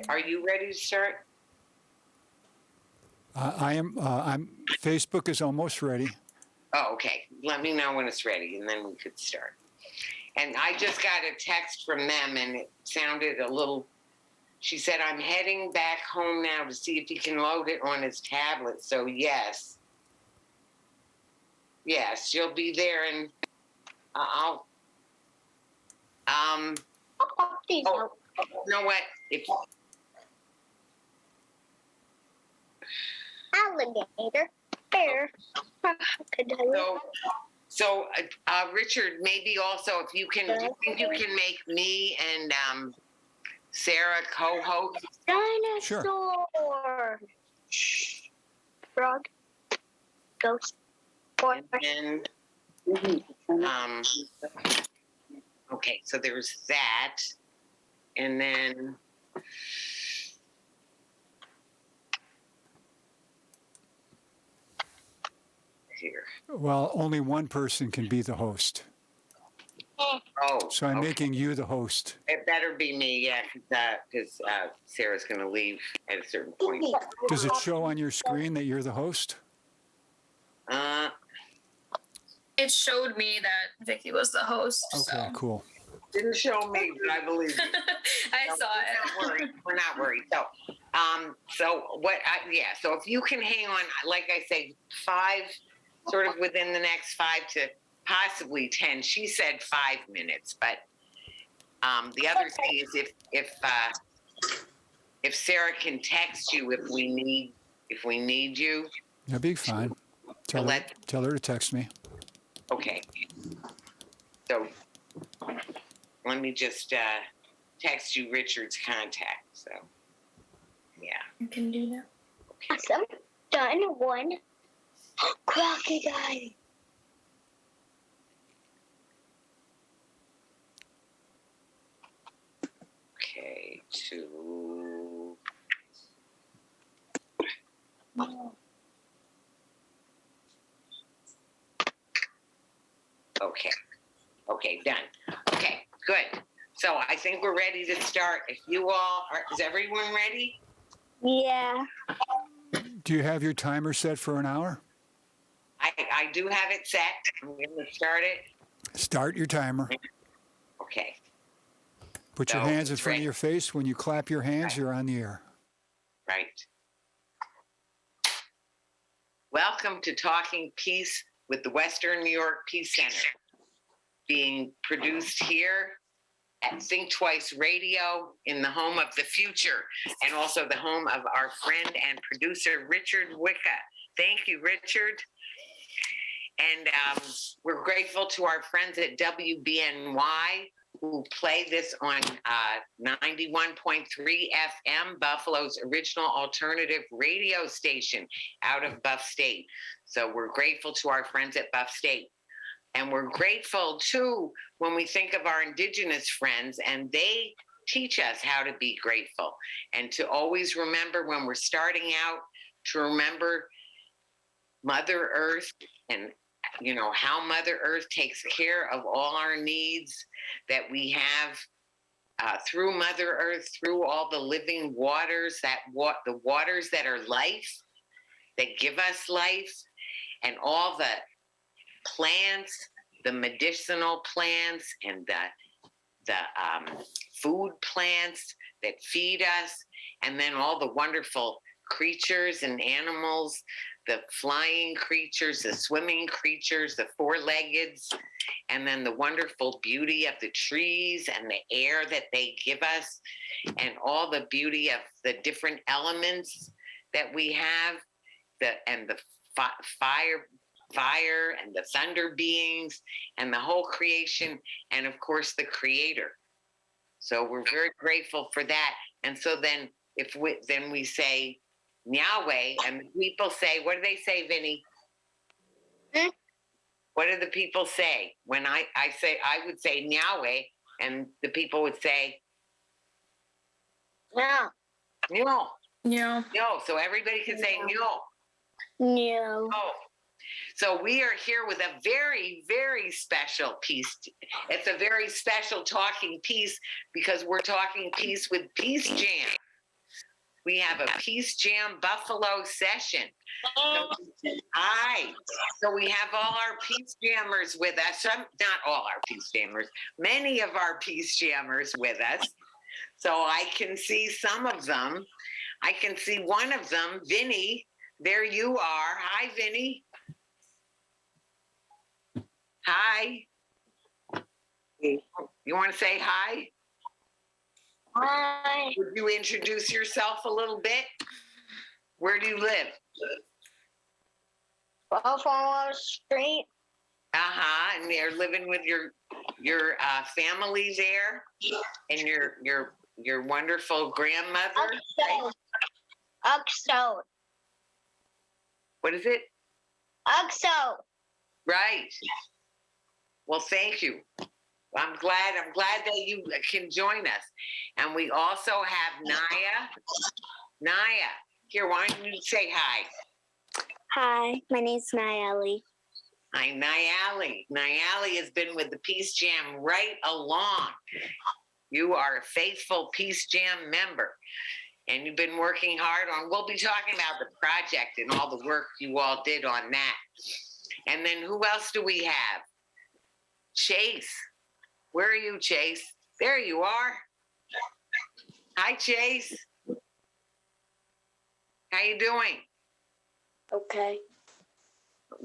Are you ready to start? I am. Facebook is almost ready. Oh, okay. Let me know when it's ready, and then we could start. And I just got a text from them, and it sounded a little. She said, "I'm heading back home now to see if he can load it on his tablet." So yes, you'll be there, and I'll. You know what? If alligator, bear, crocodile. So, Richard, maybe also if you can, do you think you can make me and Sarah co-host? Dinosaur. Sure. Frog. Ghost. Horse. And okay, so there's that, and then. Here. Well, only one person can be the host. Oh, So I'm making you the host. It better be me, yeah, because Sarah's going to leave at a certain point. Does it show on your screen that you're the host? It showed me that Vicki was the host. Okay, cool. Didn't show me, but I believe you. I saw it. We're not worried. So what? So if you can hang on, like I say, 5, sort of within the next 5 to possibly 10. She said 5 minutes, but the other thing is if Sarah can text you if we need you. That'd be fine. Tell her to text me. Okay. So let me just text you Richard's contact. So yeah. You can do that. Okay. Awesome. Done. 1. Crocodile. Okay, 2. Okay, done. Okay, good. So I think we're ready to start. If you all is everyone ready? Yeah. Do you have your timer set for an hour? I do have it set. I'm going to start it. Start your timer. Okay. Put your hands in front of your face. When you clap your hands, you're on the air. Right. Welcome to Talking Peace with the Western New York Peace Center, being produced here at Think Twice Radio in the home of the future, and also the home of our friend and producer, Richard Wicca. Thank you, Richard. And we're grateful to our friends at WBNY who play this on 91.3 FM, Buffalo's original alternative radio station out of Buff State. So we're grateful to our friends at Buff State. And we're grateful, too, when we think of our Indigenous friends, and they teach us how to be grateful and to always remember when we're starting out, to remember Mother Earth and, you know, how Mother Earth takes care of all our needs that we have through Mother Earth, through all the living waters, the waters that are life, that give us life, and all the plants, the medicinal plants, and the food plants that feed us, and then all the wonderful creatures and animals, the flying creatures, the swimming creatures, the four-leggeds, and then the wonderful beauty of the trees and the air that they give us, and all the beauty of the different elements that we have, and the fire and the thunder beings and the whole creation, and of course the creator. So we're very grateful for that. And so then we say Yahweh, and the people say, what do they say, Vinny? What do the people say? When I would say Yahweh, and the people would say no. So everybody can say no. Oh. So we are here with a very, very special piece. It's a very special talking piece because we're talking peace with PeaceJam. We have a PeaceJam Buffalo session. Hi. So we have all our PeaceJammers with us. Not all our PeaceJammers, many of our PeaceJammers with us. So I can see some of them. I can see one of them, Vinny. There you are. Hi, Vinny. Hi. You want to say hi? Hi. Would you introduce yourself a little bit? Where do you live? Buffalo Street. And you're living with your family there, and your wonderful grandmother. Uxo. What is it? Uxo. Right. Well, thank you. I'm glad that you can join us. And we also have Naya. Naya, here, why don't you say hi? Hi, my name's Nayeli. Hi, Nayeli. Nayeli has been with the PeaceJam right along. You are a faithful PeaceJam member, and you've been working hard on, we'll be talking about the project and all the work you all did on that. And then who else do we have? Chase. Where are you, Chase? There you are. Hi, Chase. How you doing? Okay.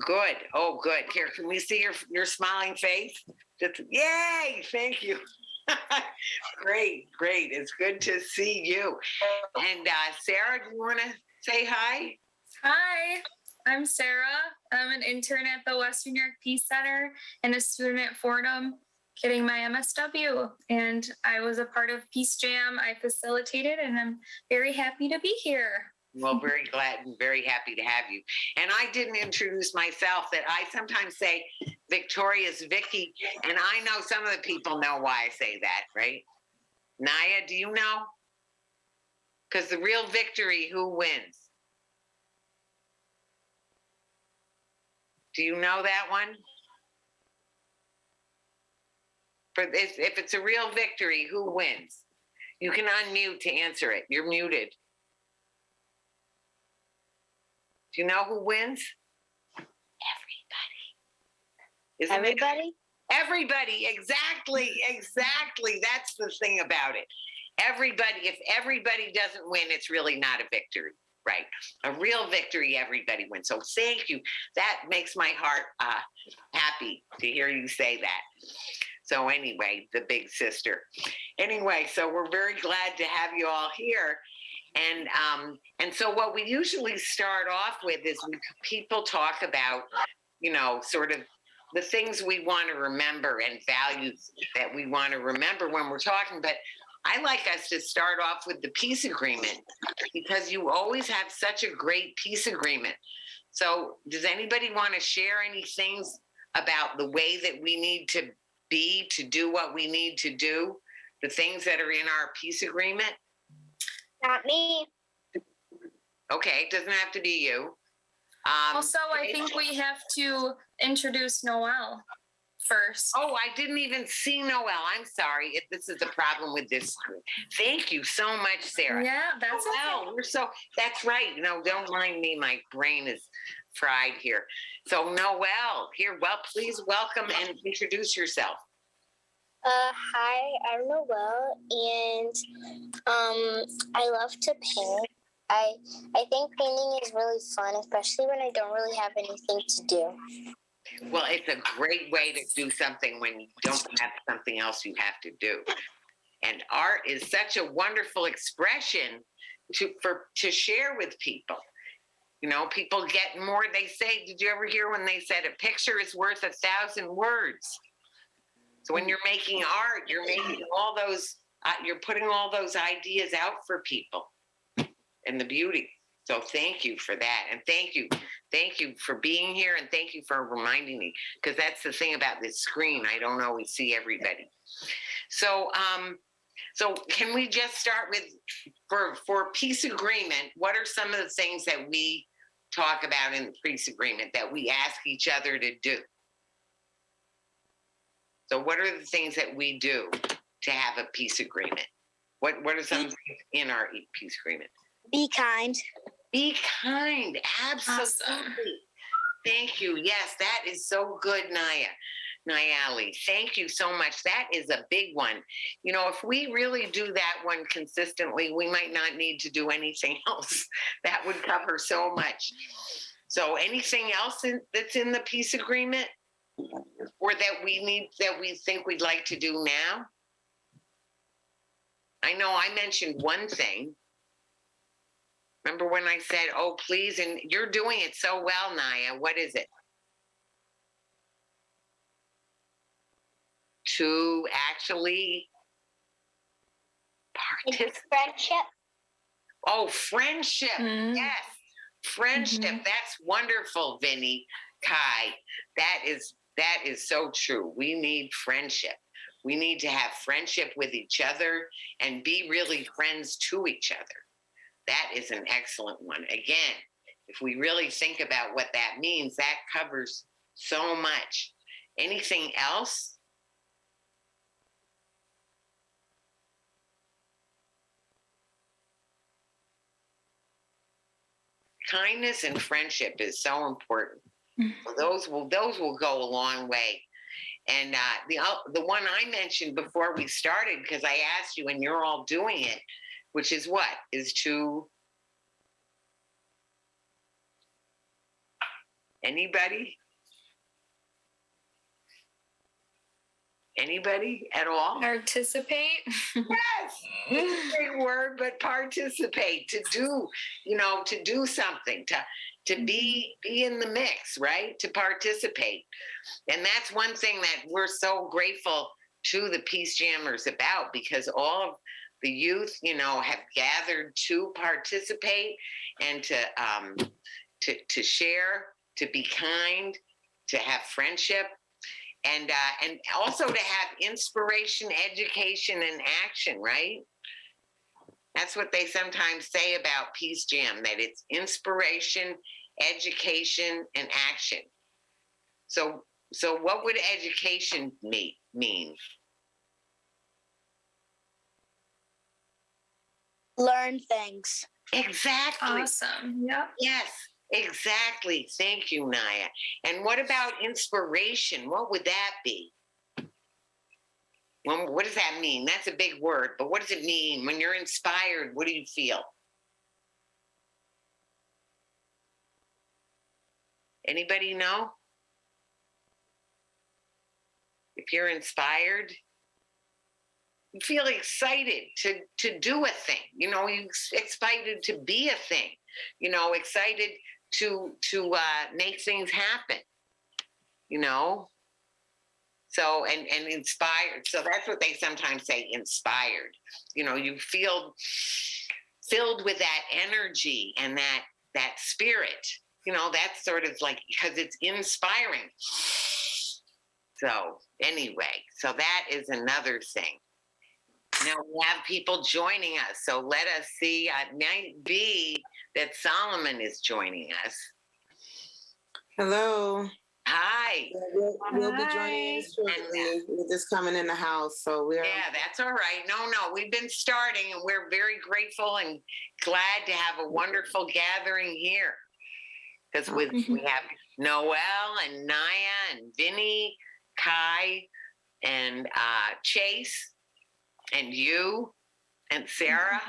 Good. Oh, good. Here, can we see your smiling face? Just, yay! Thank you. Great. It's good to see you. And Sarah, do you want to say hi? Hi, I'm Sarah. I'm an intern at the Western New York Peace Center and a student at Fordham getting my MSW. And I was a part of PeaceJam. I facilitated, and I'm very happy to be here. Well, very glad and very happy to have you. And I didn't introduce myself. That I sometimes say Victoria's Vicki, and I know some of the people know why I say that, right? Naya, do you know? Because the real victory, who wins? Do you know that one? For this, if it's a real victory, who wins? You can unmute to answer it. You're muted. Do you know who wins? Everybody. Isn't Everybody? it? Everybody, exactly. That's the thing about it. Everybody, if everybody doesn't win, it's really not a victory, right? A real victory, everybody wins. So thank you. That makes my heart happy to hear you say that. So anyway, the big sister. Anyway, so we're very glad to have you all here. And so what we usually start off with is people talk about, sort of the things we want to remember and values that we want to remember when we're talking. But I like us to start off with the peace agreement, because you always have such a great peace agreement. So does anybody want to share any things about the way that we need to be to do what we need to do, the things that are in our peace agreement? Not me. Okay, it doesn't have to be you. Also, I think we have to introduce Noelle first. Oh, I didn't even see Noelle. I'm sorry. This is the problem with this screen. Thank you so much, Sarah. Yeah, that's Noelle, that's right. Don't mind me. My brain is fried here. So Noelle, here, please welcome and introduce yourself. Hi, I'm Noelle, and I love to paint. I think painting is really fun, especially when I don't really have anything to do. Well, it's a great way to do something when you don't have something else you have to do. And art is such a wonderful expression to share with people. People get more. They say, did you ever hear when they said a picture is worth 1,000 words? So when you're making art, you're making all those, you're putting all those ideas out for people and the beauty. So thank you for that. And thank you for being here. And thank you for reminding me, because that's the thing about this screen. I don't always see everybody. So, so can we just start with, for peace agreement, what are some of the things that we talk about in the peace agreement that we ask each other to do? So what are the things that we do to have a peace agreement? What are some things in our peace agreement? Be kind. Be kind. Absolutely. Awesome. Thank you. Yes, that is so good, Nayeli. Thank you so much. That is a big one. You know, if we really do that one consistently, we might not need to do anything else. That would cover so much. So anything else that's in the peace agreement or that we think we'd like to do now? I know I mentioned one thing. Remember when I said, oh, please, and you're doing it so well, Naya. What is it? To actually participate. Friendship. Oh, friendship. Mm. Yes. Friendship. Mhm. That's wonderful, Vinny, Kai. That is so true. We need friendship. We need to have friendship with each other and be really friends to each other. That is an excellent one. Again, if we really think about what that means, that covers so much. Anything else? Kindness and friendship is so important. So those will go a long way. And the one I mentioned before we started, because I asked you and you're all doing it, which is what? Is to anybody? Anybody at all? Participate. Yes, it's a big word, but participate, to do, to do something, to be in the mix, right? To participate. And that's one thing that we're so grateful to the PeaceJammers about, because all of the youth, have gathered to participate and to share, to be kind, to have friendship. And also to have inspiration, education, and action, right? That's what they sometimes say about PeaceJam, that it's inspiration, education, and action. So what would education mean? Learn things. Exactly. Awesome. Yep. Yes. Exactly. Thank you, Naya. And what about inspiration? What would that be? Well, what does that mean? That's a big word, but what does it mean? When you're inspired, what do you feel? Anybody know? If you're inspired, you feel excited to do a thing. You're excited to be a thing. Excited to make things happen. So and inspired. So that's what they sometimes say, inspired. You feel filled with that energy and that spirit. That's sort of like, because it's inspiring. So anyway, so that is another thing. Now we have people joining us. So let us see. It might be that Solomon is joining us. Hello. Hi. We'll be joining us shortly. We're just coming in the house, so we're. Yeah, that's all right. No, we've been starting, and we're very grateful and glad to have a wonderful gathering here. Because we have Noel and Naya and Vinny, Kai, and Chase, and you, and Sarah.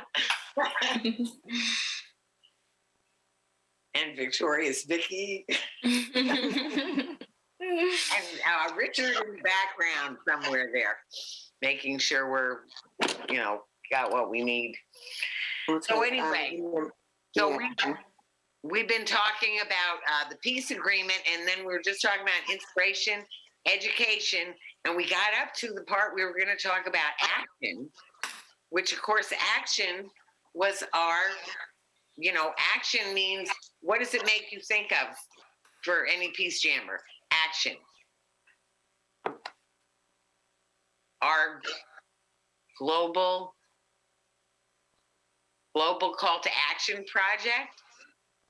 And Victoria's Vicki. And Richard in the background somewhere there, making sure we're, got what we need. Okay, So anyway, we've been talking about the peace agreement, and then we were just talking about inspiration, education, and we got up to the part we were going to talk about action, which of course action was our, action means, what does it make you think of for any PeaceJammer? Action. Our global call to action project,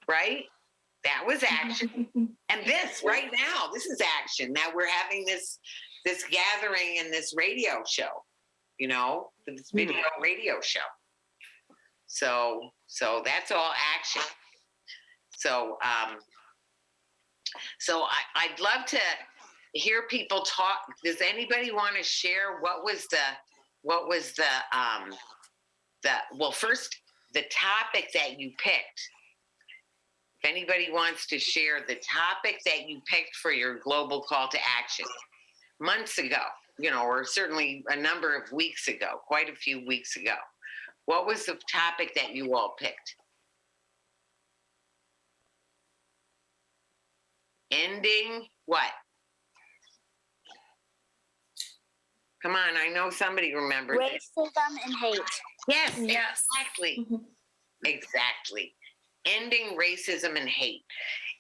right? That was action. And this right now, this is action. Now we're having this gathering and this radio show, this video radio show. So that's all action. So I'd love to hear people talk. Does anybody want to share what was the well, first, the topic that you picked? If anybody wants to share the topic that you picked for your global call to action months ago, or certainly a number of weeks ago, quite a few weeks ago. What was the topic that you all picked? Ending what? Come on, I know somebody remembers. Racism and hate. Yes, Yes. exactly. Exactly. Ending racism and hate.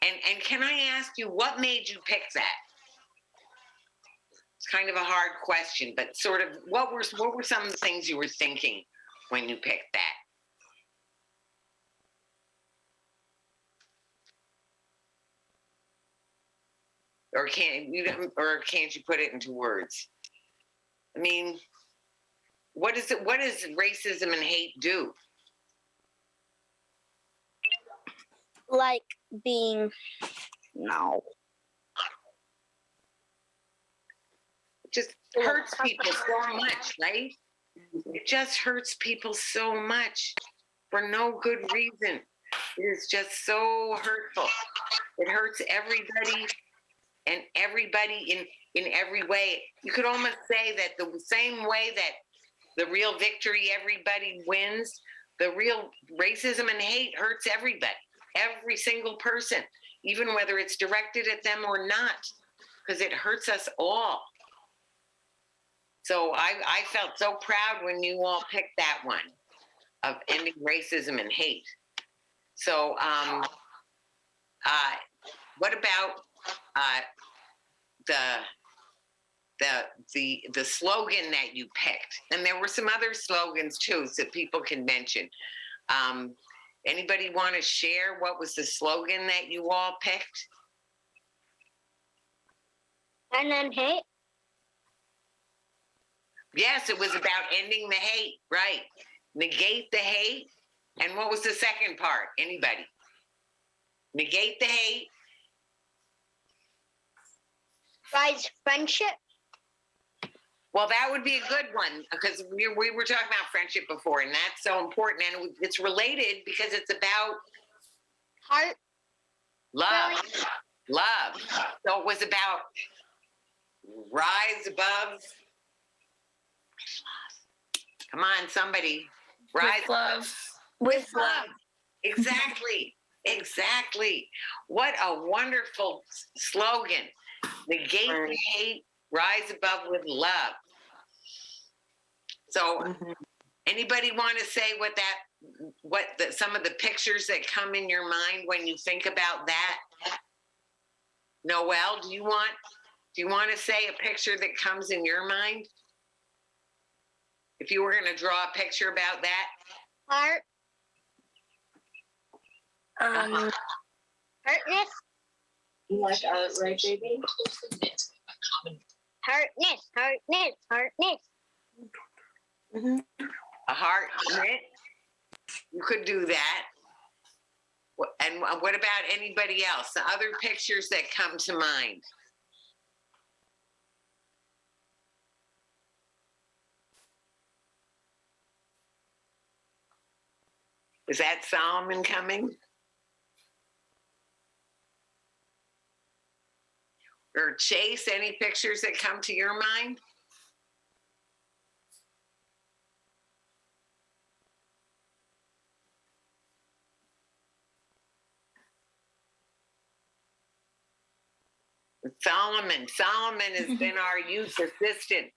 And can I ask you, what made you pick that? It's kind of a hard question, but sort of what were some of the things you were thinking when you picked that? Or can't you put it into words? I mean, what does racism and hate do? Like being, no. It just hurts people so much, right? It just hurts people so much for no good reason. It is just so hurtful. It hurts everybody and everybody in every way. You could almost say that the same way that the real victory, everybody wins, the real racism and hate hurts everybody, every single person, even whether it's directed at them or not, because it hurts us all. So I felt so proud when you all picked that one of ending racism and hate. So what about the slogan that you picked? And there were some other slogans too, so people can mention. Anybody want to share what was the slogan that you all picked? And then hate. Yes, it was about ending the hate, right? Negate the hate. And what was the second part? Anybody? Negate the hate. Rise friendship. Well, that would be a good one because we were talking about friendship before, and that's so important. And it's related because it's about Heart. love. Really? Love. So it was about rise above. Come on, somebody. Rise With love. with love. Exactly. Exactly. What a wonderful slogan. Negate the hate, rise above with love. So anybody want to say some of the pictures that come in your mind when you think about that? Noelle, do you want to say a picture that comes in your mind? If you were going to draw a picture about that? Heart. Heartness. You like art, right, baby? Heartness. Heartness. Heartness. A heart knit? You could do that. And what about anybody else? The other pictures that come to mind? Is that Solomon coming? Or Chase, any pictures that come to your mind? Solomon has been our youth assistant.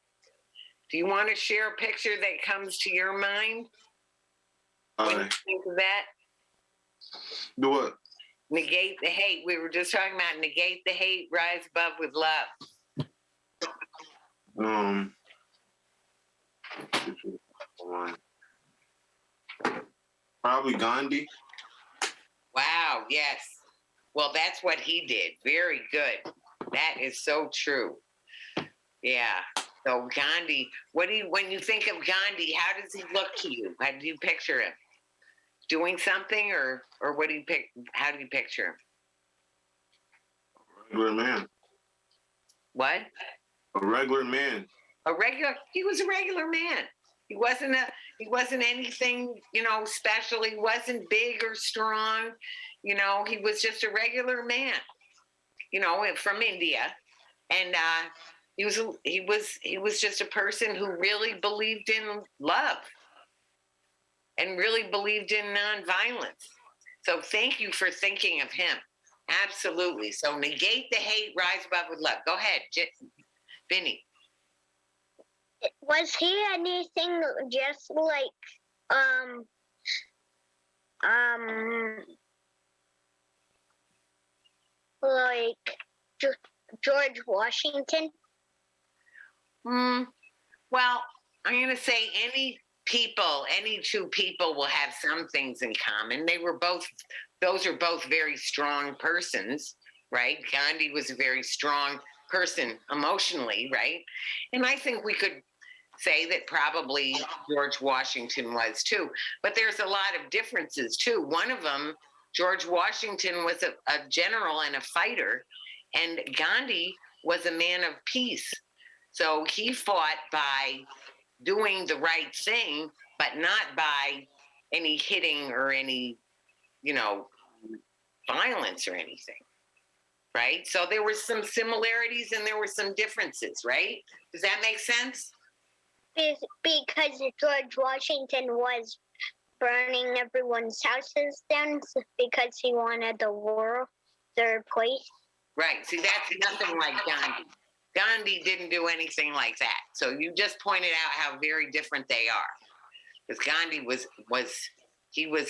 Do you want to share a picture that comes to your mind when you think of that? Do what? Negate the hate. We were just talking about negate the hate, rise above with love. Probably Gandhi. Wow, yes. Well, that's what he did. Very good. That is so true. Yeah. So Gandhi, when you think of Gandhi, how does he look to you? How do you picture him? doing something, or what do you pick? How do you picture him? Regular man. What? A regular man. He was a regular man. He wasn't anything, special. He wasn't big or strong. He was just a regular man, from India. And he was just a person who really believed in love and really believed in nonviolence. So thank you for thinking of him. Absolutely. So negate the hate, rise above with love. Go ahead, Vinny. Was he anything just like George Washington? Well, I'm going to say any two people will have some things in common. Those are both very strong persons, right? Gandhi was a very strong person emotionally, right? And I think we could say that probably George Washington was too. But there's a lot of differences too. One of them, George Washington was a general and a fighter, and Gandhi was a man of peace. So he fought by doing the right thing, but not by any hitting or any, violence or anything, right? So there were some similarities and there were some differences, right? Does that make sense? Because George Washington was burning everyone's houses down because he wanted the world third place. Right. See, that's nothing like Gandhi. Gandhi didn't do anything like that. So you just pointed out how very different they are. Because Gandhi was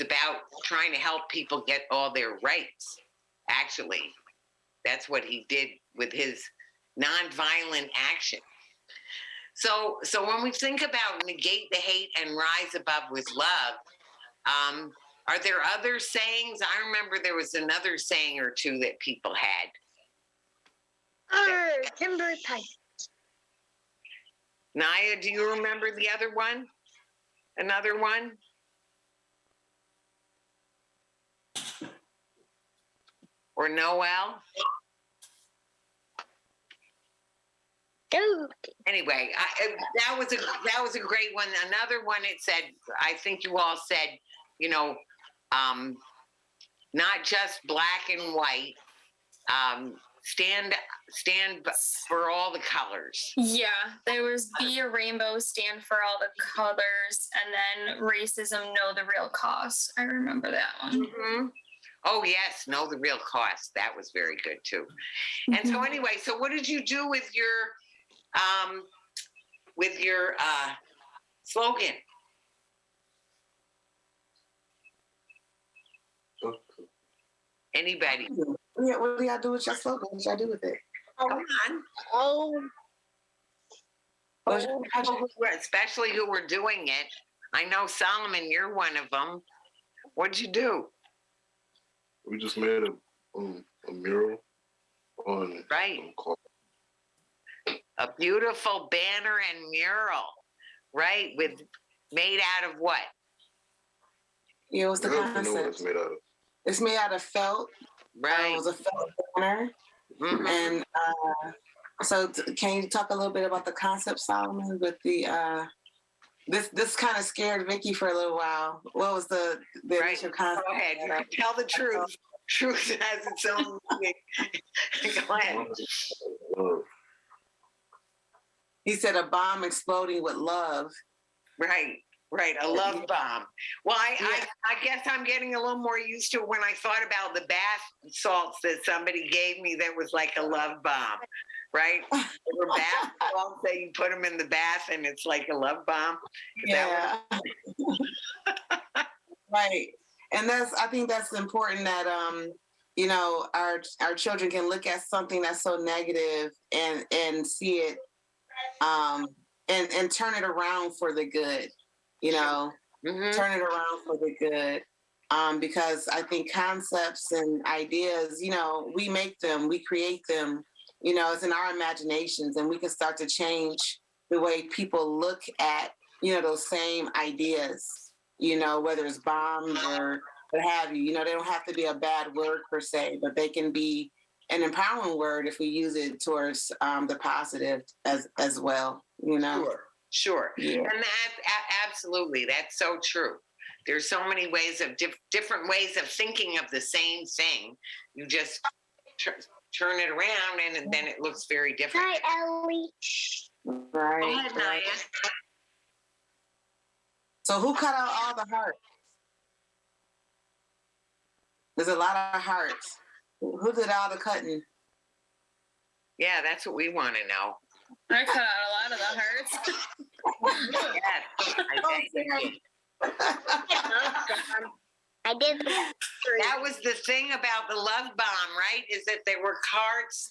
about trying to help people get all their rights. Actually, that's what he did with his nonviolent action. So when we think about negate the hate and rise above with love, are there other sayings? I remember there was another saying or two that people had. Timber pipe. Naya, do you remember the other one? Another one? Or Noel? Anyway, that was a great one. Another one, it said, I think you all said, not just black and white. Stand for all the colors. Yeah, there was be a rainbow, stand for all the colors, and then racism, know the real cost. I remember that one. Mm-hmm. Oh yes, know the real cost. That was very good too. And so anyway, so what did you do with your slogan? Anybody? Yeah, what do y'all do with your slogan? What y'all do with it? Come on. Oh. Especially who were doing it. I know, Solomon, you're one of them. What'd you do? We just made a mural on a beautiful banner and mural, right? Made out of what? Yeah, what's the concept? Know what it's made out of. It's made out of felt. Right. It was a felt banner. Mm-hmm. And so can you talk a little bit about the concept, Solomon, with the this kind of scared Vicki for a little while. What was the initial concept? Go ahead. You can tell the truth. Truth has its own meaning. Go ahead. He said a bomb exploding with love. Right, a love bomb. Well, I guess I'm getting a little more used to it when I thought about the bath salts that somebody gave me that was like a love bomb, right? There were bath salts that you put them in the bath and it's like a love bomb. Yeah. Right. And I think that's important that, our children can look at something that's so negative and see it and turn it around for the good. Turn it around for the good. Because I think concepts and ideas, we make them, we create them, it's in our imaginations, and we can start to change the way people look at, those same ideas. whether it's bombs or what have you. They don't have to be a bad word per se, but they can be an empowering word if we use it towards the positive as well. Sure. Yeah. And absolutely, that's so true. There's so many ways of different ways of thinking of the same thing. You just turn it around, and then it looks very different. Hi, Ellie. Right. Go ahead, Naya. So who cut out all the hearts? There's a lot of hearts. Who did all the cutting? Yeah, that's what we want to know. I cut out a lot of the hearts. Yes, I bet you did. I did. That was the thing about the love bomb, right? Is that there were cards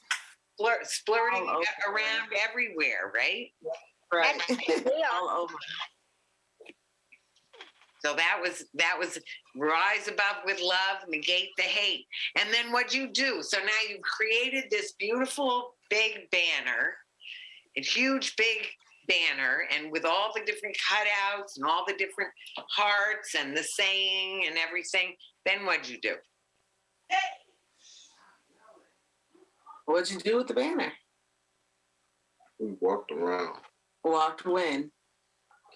splurting All over. around everywhere, right? Right. We are. All over. So that was rise above with love, negate the hate. And then what'd you do? So now you've created this beautiful big banner, a huge big banner, and with all the different cutouts and all the different hearts and the saying and everything. Then what'd you do? What'd you do with the banner? We walked around Walked when?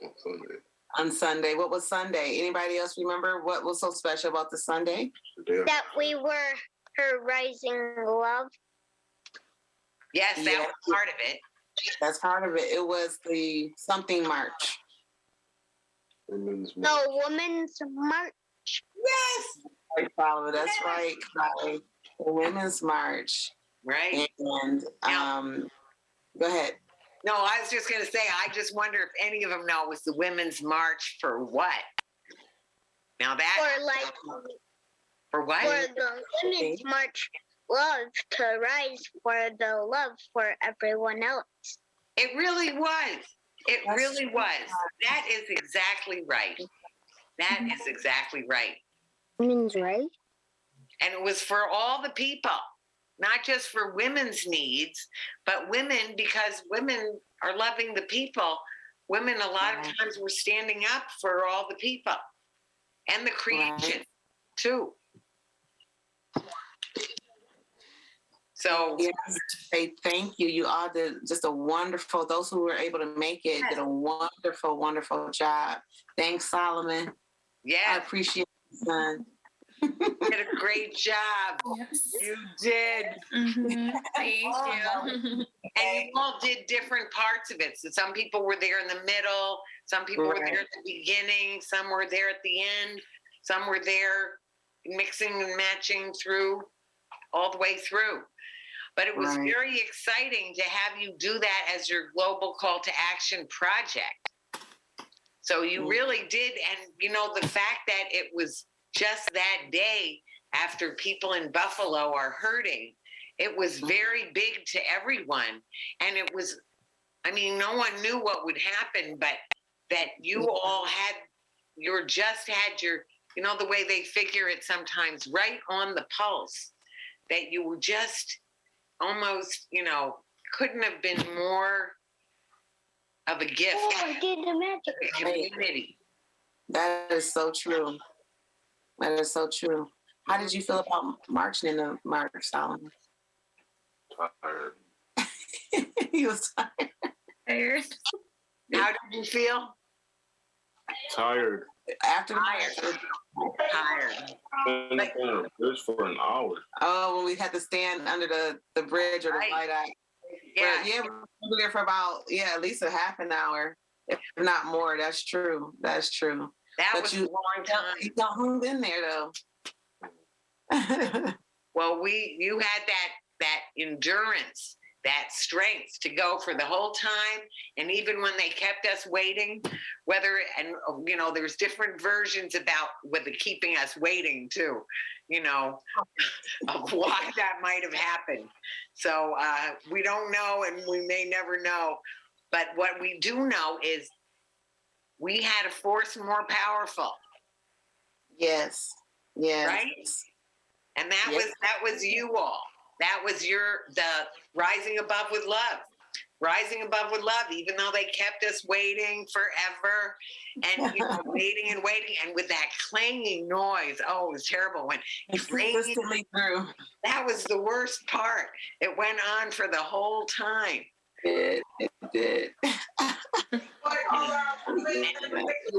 on Sunday. On Sunday. What was Sunday? Anybody else remember what was so special about the Sunday? The day That we were her rising love. Yes, that Yeah. was part of it. That's part of it. It was the something march. Women's March. No, Women's March. Yes. Right, Follow. That's right. Right. The Women's March. Right. And go ahead. No, I was just going to say, I just wonder if any of them know it was the Women's March for what? Now that, Or like for what? for the Women's March love to rise for the love for everyone else. It really was. It That's really true. was. That is exactly right. That is exactly right. Women's right? And it was for all the people, not just for women's needs, but women, because women are loving the people. Women, a lot of times, were standing up for all the people and the creation, too. So, Yes. Say thank you. You all did just a wonderful, those who were able to make it did a wonderful, wonderful job. Thanks, Solomon. I yeah, appreciate it, son. you did a great job. Yes. You did. Thank you. And you all did different parts of it. So some people were there in the middle, some people were there at the beginning, some were there at the end, some were there mixing and matching through, all the way through. But it was very exciting to have you do that as your global call to action project. So you really did. And, the fact that it was just that day after people in Buffalo are hurting, it was very big to everyone. And it was, no one knew what would happen, but that you all had your, the way they figure it sometimes, right on the pulse, that you were just almost, couldn't have been more of a gift. Oh, I did the magic. To the community. That is so true. That is so true. How did you feel about marching in the march, Solomon? Tired. He was tired. Tired. How did you feel? Tired. After the march. Tired. Been up on a bridge for an hour. Oh, when we had to stand under the bridge or the light eye. Yeah. But we were there for about, at least a half an hour, if not more. That's true. That's true. That was a long time. You don't hung in there, though. Well, you had that endurance, that strength to go for the whole time. And even when they kept us waiting, there's different versions about whether keeping us waiting too, of why that might have happened. So we don't know, and we may never know. But what we do know is we had a force more powerful. Yes. Yes. Right? And that was you all. That was the rising above with love. Rising Above with Love, even though they kept us waiting forever and, waiting and waiting. And with that clanging noise, it was terrible. When consistently through. That was the worst part. It went on for the whole time. It did. You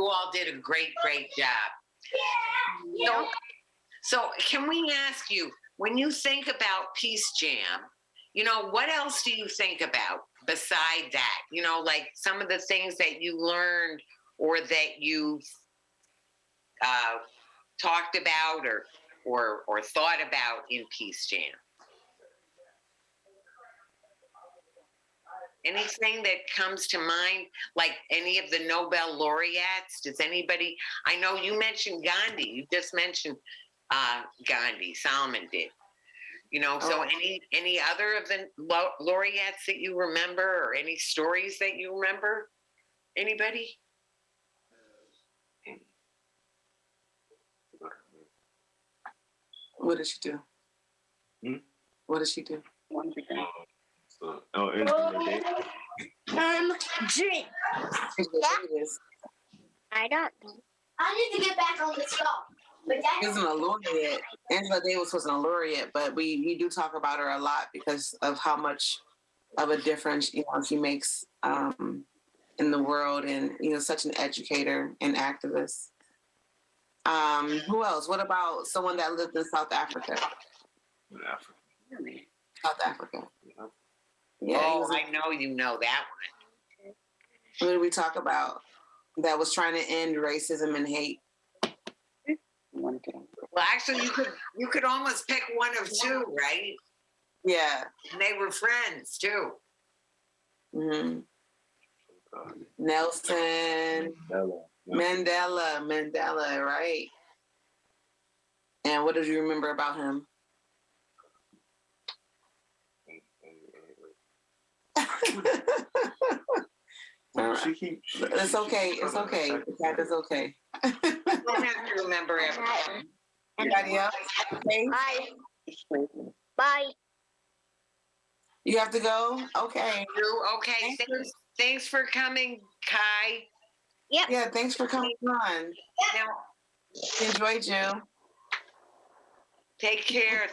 all did a great job. So can we ask you, when you think about PeaceJam, what else do you think about beside that? Like some of the things that you learned or that you talked about or thought about in PeaceJam? Anything that comes to mind, like any of the Nobel laureates? Does anybody? I know you mentioned Gandhi. You just mentioned Gandhi. Solomon did. So any other of the laureates that you remember, or any stories that you remember? Anybody? What did she do? What did she do? Drink. I don't know. I need to get back on the stall. She wasn't a laureate. Angela Davis wasn't a laureate, but we do talk about her a lot because of how much of a difference she makes in the world, and such an educator and activist. Who else? What about someone that lived in South Africa? South Africa. Yeah. I know you know that one. Who did we talk about that was trying to end racism and hate? Well, actually, you could almost pick one of two, right? Yeah. And they were friends too. Mm-hmm. Nelson Mandela, right? And what did you remember about him? It's okay. It's okay. That is okay. You don't have to remember everything. Anybody else? Okay. Bye. You have to go? Okay. Okay. Thanks for coming, Kai. Yep. Yeah, thanks for coming on. Now, Enjoyed you. take care.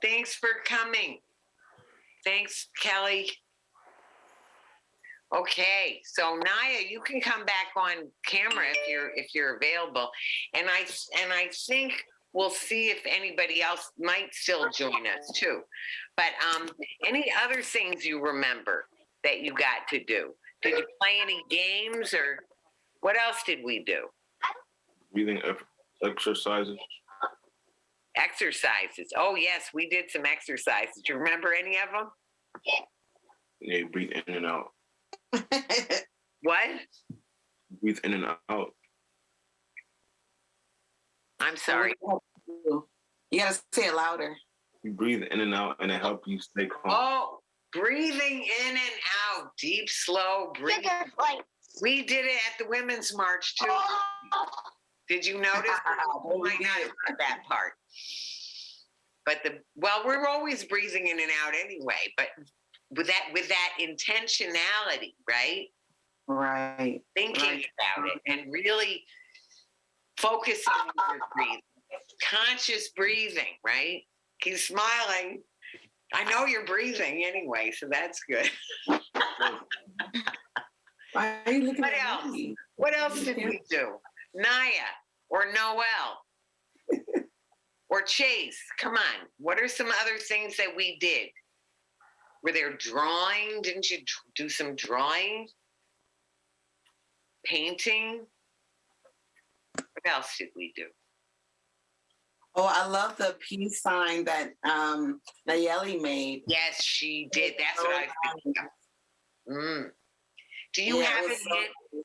Thanks for coming. Thanks, Kelly. Okay, so Naya, you can come back on camera if you're available, and I think we'll see if anybody else might still join us too. But any other things you remember that you got to do? Did you play any games, or what else did we do? Breathing exercises. Exercises. Oh yes, we did some exercises. Do you remember any of them? Yeah, you breathe in and out. What? Breathe in and out. I'm sorry. You gotta say it louder. You breathe in and out, and it helps you stay calm. Oh, breathing in and out, deep, slow breathing. We did it at the Women's March too. Did you notice? Oh my God, that part. But we're always breathing in and out anyway. But with that intentionality, right? Right. Thinking about it and really focusing on your breathing, conscious breathing, right? Keep smiling. I know you're breathing anyway, so that's good. Why are you looking What at else? me? What else did we do? Naya or Noel or Chase? Come on. What are some other things that we did? Were there drawing? Didn't you do some drawing? Painting? What else did we do? Oh, I love the peace sign that Nayeli made. Yes, she did. That's what I was thinking of. Do you have it yet?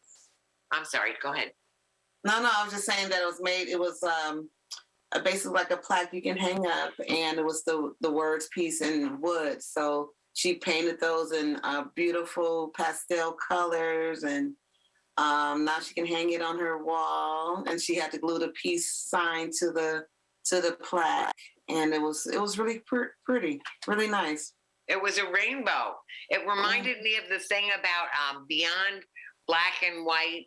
I'm sorry, go ahead. No, I was just saying that it was basically like a plaque you can hang up, and it was the words peace in wood. So she painted those in beautiful pastel colors, and now she can hang it on her wall, and she had to glue the peace sign to the plaque, and it was really pretty, really nice. It was a rainbow. It reminded me of the thing about Beyond Black and White,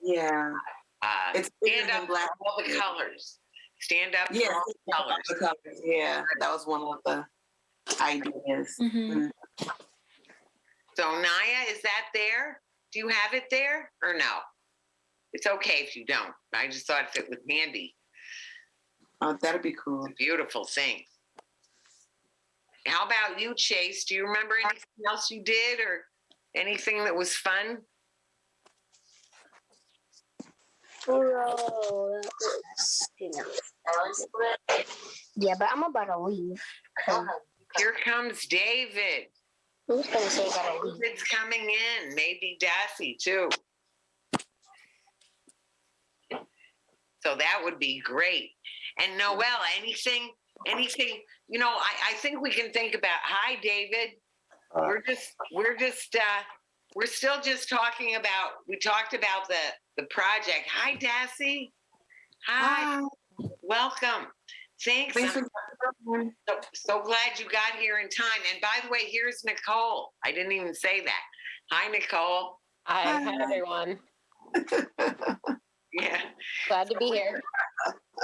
Yeah. It's bigger Stand than Up black. for All the Colors. Stand Up Yeah, for All the Colors. the colors. Yeah, that was one of the ideas. Mhm. So Naya, is that there? Do you have it there or no? It's okay if you don't. I just thought if it was handy. Oh, that'd be cool. It's a beautiful thing. How about you, Chase? Do you remember anything else you did or anything that was fun? Bro, yeah, but I'm about to leave. Here comes David. Who's gonna say I gotta leave? David's coming in. Maybe Daffy too. So that would be great. And Noelle, anything, I think we can think about, hi, David. We're still just talking about, we talked about the project. Hi, Dassy. Hi. Welcome. Thanks. I'm so glad you got here in time. And by the way, here's Nicole. I didn't even say that. Hi, Nicole. Hi everyone. Yeah. Glad to be here.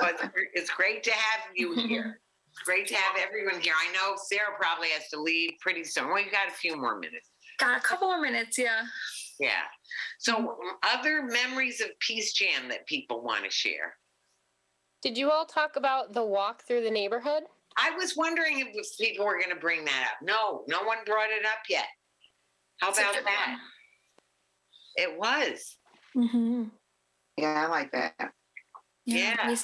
Well, it's great to have you here. It's great to have everyone here. I know Sarah probably has to leave pretty soon. Well, you got a few more minutes. Got a couple more minutes, yeah. Yeah. So other memories of PeaceJam that people want to share. Did you all talk about the walk through the neighborhood? I was wondering if people were going to bring that up. No one brought it up yet. How It's a about good that? It was. Mm-hmm. Yeah, I like that. Yeah.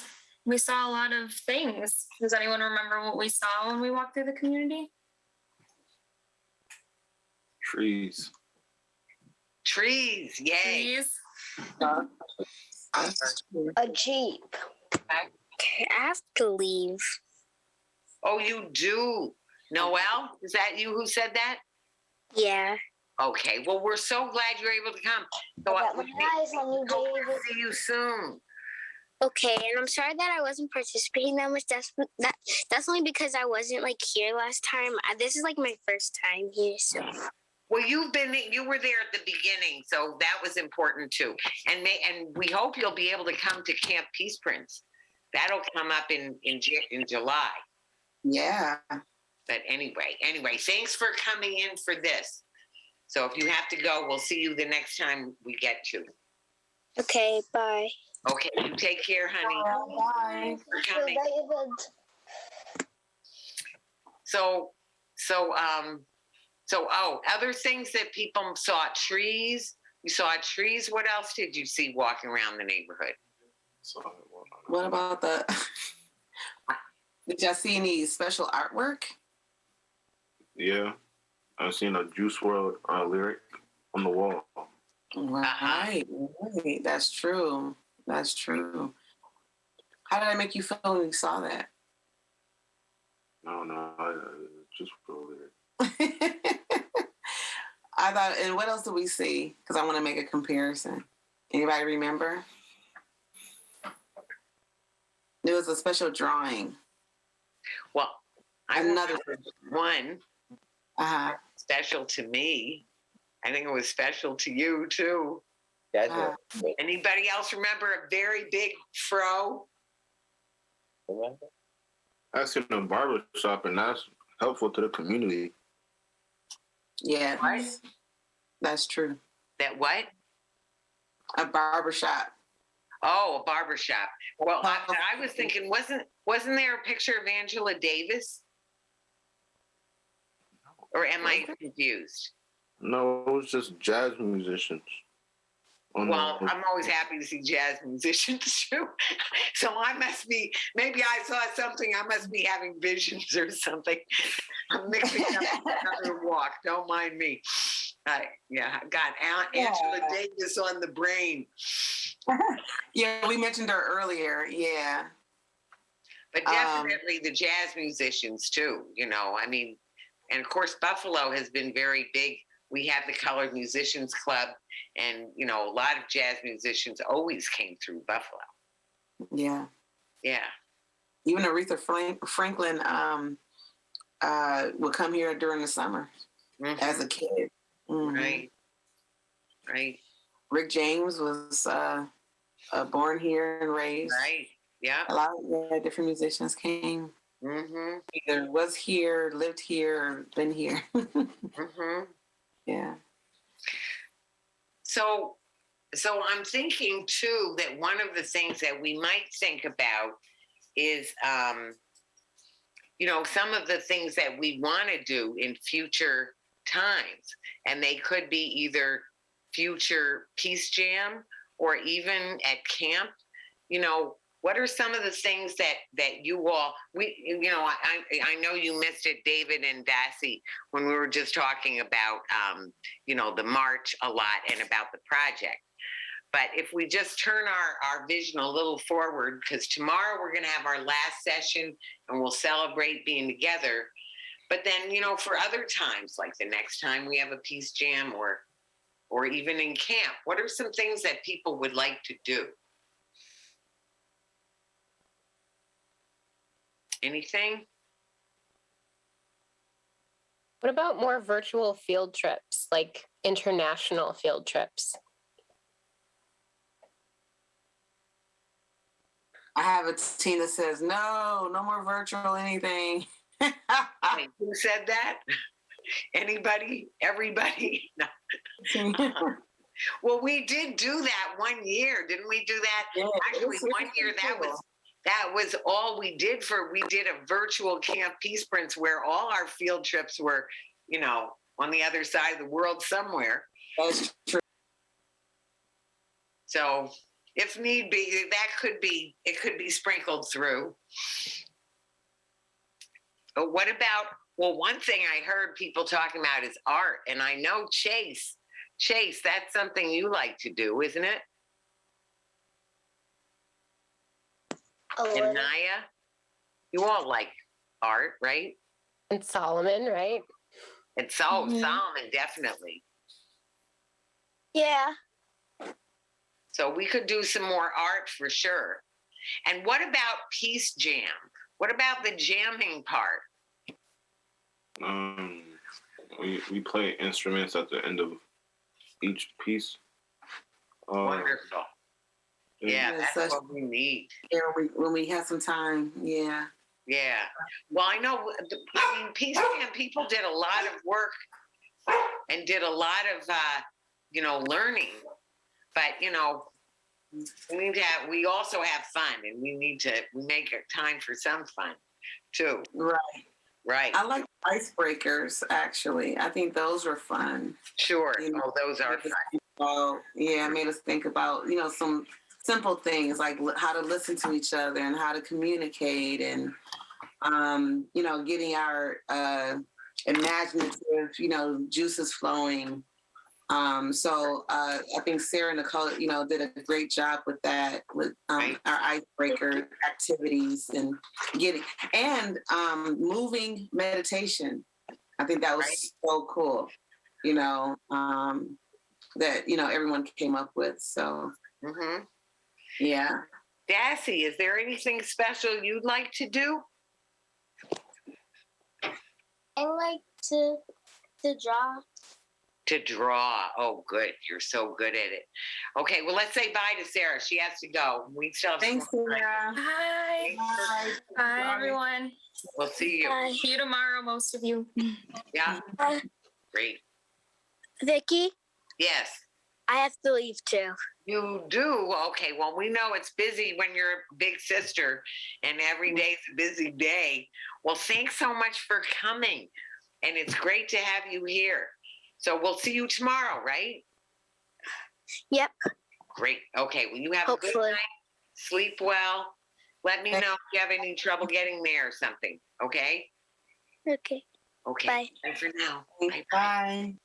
We saw a lot of things. Does anyone remember what we saw when we walked through the community? Trees. Trees. Yay. Trees. A Jeep. I have to leave. Oh, you do. Noelle, is that you who said that? Yeah. Okay. Well, we're so glad you're able to come. So I got my eyes on you, hope David. to see you soon. Okay, and I'm sorry that I wasn't participating that much. That's only because I wasn't like here last time. This is like my first time here, so. Well, you were there at the beginning, so that was important too. And we hope you'll be able to come to Camp Peace Prince. That'll come up in July. Yeah. But anyway, thanks for coming in for this. So if you have to go, we'll see you the next time we get to. Okay, bye. Okay, you take care, honey. Bye. Thanks for coming. So, other things that people saw, trees. You saw trees. What else did you see walking around the neighborhood? What about did y'all see any special artwork? Yeah. I've seen a Juice WRLD lyric on the wall. Right. That's true. That's true. How did that make you feel when you saw that? No, Juice WRLD lyric. I thought, and what else did we see? Because I want to make a comparison. Anybody remember? There was a special drawing. Well, Another one Uh-huh. special to me. I think it was special to you too. Anybody else remember a very big fro? I seen a barber shop, and that's helpful to the community. Yeah. What? That's true. That what? A barbershop. Oh, a barber shop. Well, I was thinking, wasn't there a picture of Angela Davis? Or am I confused? No, it was just jazz musicians. Well, I'm always happy to see jazz musicians too. So maybe I saw something. I must be having visions or something. I'm mixing up another walk. Don't mind me. Yeah, I got Angela Davis on the brain. Yeah, we mentioned her earlier. Yeah. But definitely the jazz musicians too, I mean, and of course, Buffalo has been very big. We have the Colored Musicians Club, and, a lot of jazz musicians always came through Buffalo. Yeah. Yeah. Even Aretha Franklin would come here during the summer as a kid. Right. Rick James was born here and raised. Right. Yeah. A lot of different musicians came. Either was here, lived here, or been here. Yeah. So I'm thinking too that one of the things that we might think about is, some of the things that we want to do in future times, and they could be either future PeaceJam or even at camp. What are some of the things that you all, I know you missed it, David and Dassey, when we were just talking about, the march a lot and about the project. But if we just turn our vision a little forward, because tomorrow we're going to have our last session and we'll celebrate being together. But then, for other times, like the next time we have a PeaceJam or even in camp, what are some things that people would like to do? Anything? What about more virtual field trips, like international field trips? I have a team that says, no more virtual anything. Wait, who said that? Anybody? Everybody? No. Well, we did do that one year, didn't we do that? Yeah, actually, one year that was all we did. We did a virtual Camp Peace Prince where all our field trips were, on the other side of the world somewhere. That's true. So if need be, it could be sprinkled through. But what about, one thing I heard people talking about is art. And I know Chase, that's something you like to do, isn't it? And Naya, you all like art, right? And Solomon, right? And Solomon, definitely. Yeah. So we could do some more art for sure. And what about PeaceJam? What about the jamming part? We play instruments at the end of each piece. Wonderful. Yeah, that's what we need. Yeah, when we have some time, yeah. Yeah. Well, I know, PeaceJam people did a lot of work and did a lot of, learning. But, we also have fun, and we make time for some fun too. Right. I like icebreakers, actually. I think those were fun. Sure. Those are fun. It made us think about, some simple things like how to listen to each other and how to communicate and, getting our imaginative, juices flowing. So I think Sarah and Nicole, did a great job with that, with our icebreaker activities and moving meditation. I think that was so cool, that, everyone came up with. So, yeah. Dassey, is there anything special you'd like to do? I like to draw. To draw. Oh, good. You're so good at it. Okay, well, let's say bye to Sarah. She has to go. We still have Thanks, Sarah. Hi. Bye, everyone. We'll see you. Bye. See you tomorrow, most of you. Yeah. Bye. Great. Vicky, Yes. I have to leave too. You do? Okay, well, we know it's busy when you're a big sister, and every day's a busy day. Well, thanks so much for coming, and it's great to have you here. So we'll see you tomorrow, right? Yep. Great. Okay, well, you have Hopefully. a good night. Sleep well. Let me know if you have any trouble getting there or something, okay? Okay. Okay. Bye. Bye for now. Bye.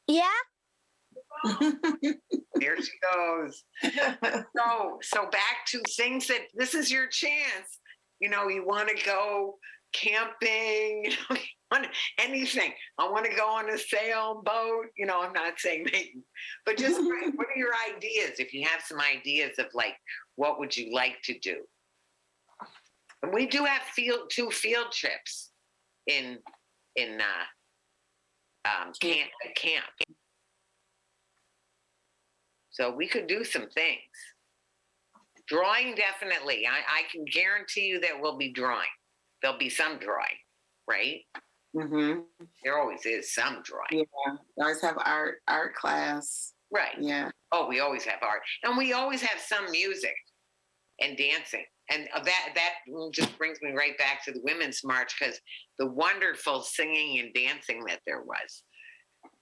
Yeah? There she goes. So back to things that this is your chance. You want to go camping, anything. I want to go on a sailboat. I'm not saying that, but just what are your ideas? If you have some ideas of like, what would you like to do? And we do have two field trips in camp. So we could do some things. Drawing, definitely. I can guarantee you that we'll be drawing. There'll be some drawing, right? Mm-hmm. There always is some drawing. Yeah, we always have art class. Right. Yeah. Oh, we always have art. And we always have some music and dancing. And that just brings me right back to the Women's March, because the wonderful singing and dancing that there was.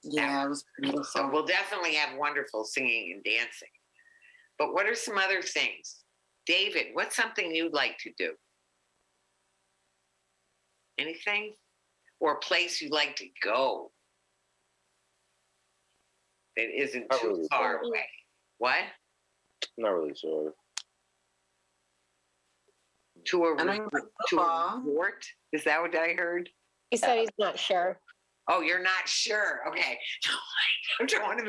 Yeah, it was beautiful. So we'll definitely have wonderful singing and dancing. But what are some other things? David, what's something you'd like to do? Anything? Or a place you'd like to go that isn't Not too really far sure. away? What? I'm not really sure. To a I know you like football. resort? Is that what I heard? He said he's not sure. Oh, you're not sure. Okay. I don't want to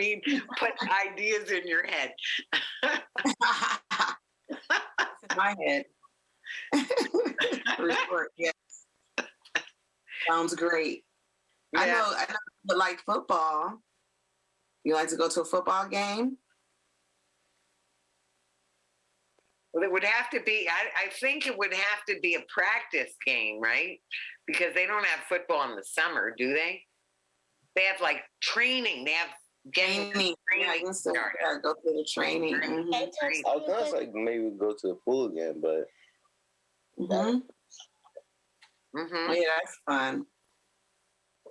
put ideas in your head. It's in my head. Resort, yes. Sounds great. Yeah. I know you like football. You like to go to a football game? Well, it would have to be, I think it would have to be a practice game, right? Because they don't have football in the summer, do they? They have like training. They have Training. Yeah, you can still go to the training. Mm-hmm. I text I was gonna say maybe go to the pool again, but Mm-hmm. Mm-hmm. Yeah, that's fun.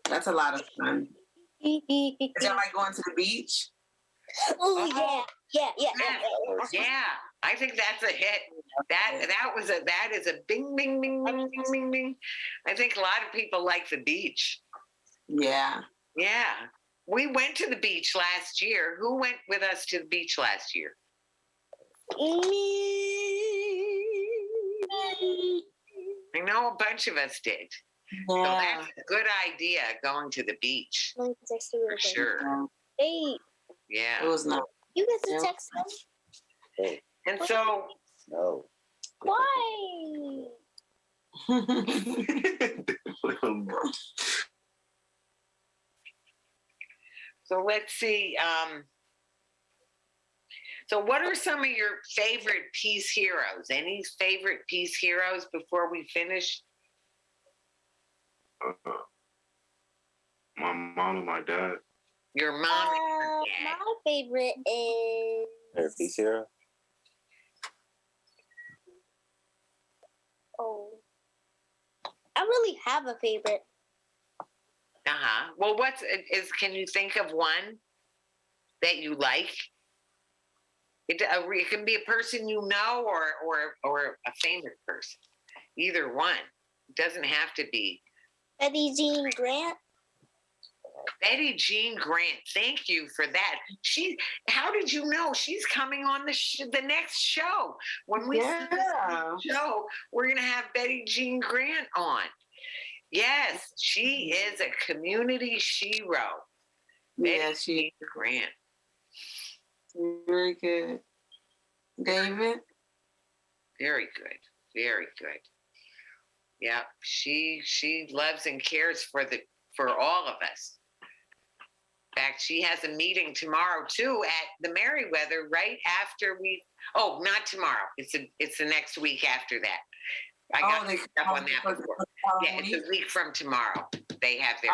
That's a lot of fun. Is y'all like going to the beach? Oh yeah. Yeah, I think that's a hit. That is a bing, bing, bing, bing, bing, bing, bing. I think a lot of people like the beach. Yeah. Yeah. We went to the beach last year. Who went with us to the beach last year? I know a bunch of us did. So that's a good idea, going to the beach. For sure. Hey, Yeah. It was not. you get to text them. And so, no. Why? so let's see. So what are some of your favorite peace heroes? Any favorite peace heroes before we finish? My mom and my dad. Your mom and your dad. My favorite is. Her peace hero? Oh, I really have a favorite. Uh-huh. Well, can you think of one that you like? It can be a person you know or a famous person. Either one. It doesn't have to be. Betty Jean Grant. Betty Jean Grant. Thank you for that. How did you know? She's coming on the next show. When we see the show, we're going to have Betty Jean Grant on. Yes, she is a community shero. Yeah, she Jean Grant. Very good. David? Very good. Very good. Yeah, she loves and cares for all of us. In fact, she has a meeting tomorrow too at the Merriweather, right after not tomorrow. It's the next week after that. I got up on that before. Yeah, it's a week from tomorrow. They have their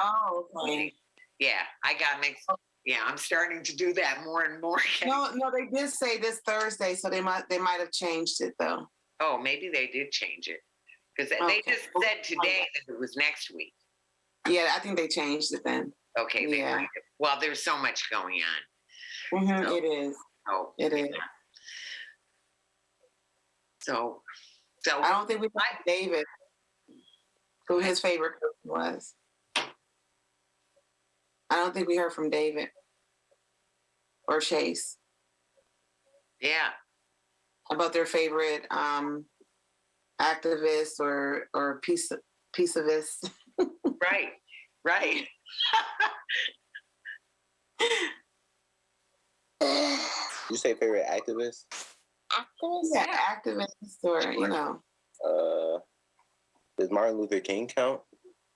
meeting. Yeah, I got mixed. Yeah, I'm starting to do that more and more. No, they did say this Thursday, so they might have changed it though. Oh, maybe they did change it. Because they just said today that it was next week. Yeah, I think they changed it then. Okay. Yeah. Well, there's so much going on. Mm-hmm, So, it is. Oh, it is. So I don't think we got David, who his favorite person was. I don't think we heard from David or Chase. Yeah. About their favorite activist or peaceivist. Right, right. You say favorite activist? Activist? Yeah, activist, or Does Martin Luther King count?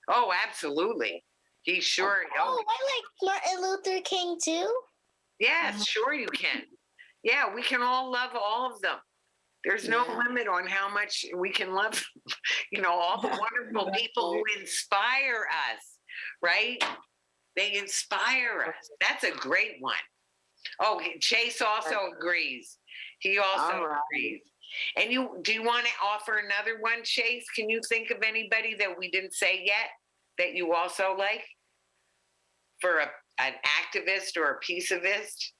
Oh, absolutely. He sure. Oh, I like Martin Luther King too. Yes, sure you can. Yeah, we can all love all of them. There's no limit on how much we can love, all the wonderful people who inspire us, right? They inspire us. That's a great one. Oh, Chase also agrees. He also agrees. And do you want to offer another one, Chase? Can you think of anybody that we didn't say yet that you also like for an activist or a peaceivist?